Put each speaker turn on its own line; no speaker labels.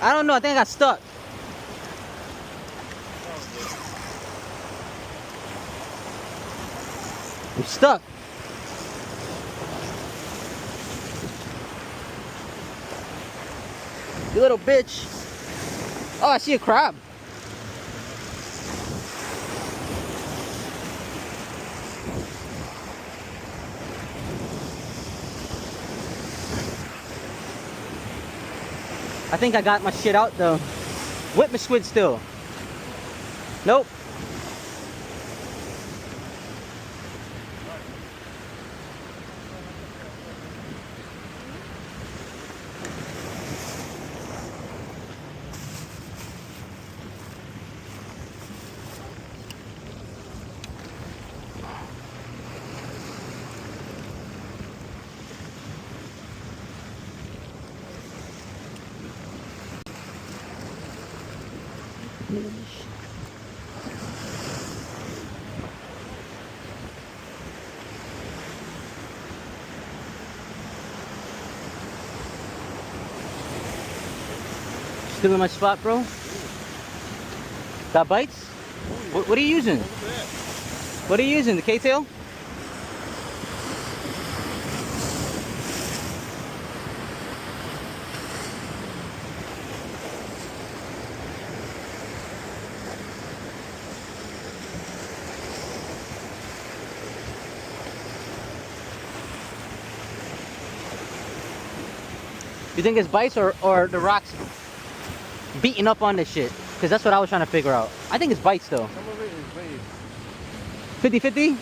I don't know. I think I got stuck. I'm stuck. You little bitch. Oh, I see a crab. I think I got my shit out though. Whip my squid still. Nope. Still in my spot, bro? Got bites? What are you using? What are you using? The K-tail? You think it's bites or the rocks beating up on this shit? Because that's what I was trying to figure out. I think it's bites though.
Some of it is bait.
50-50?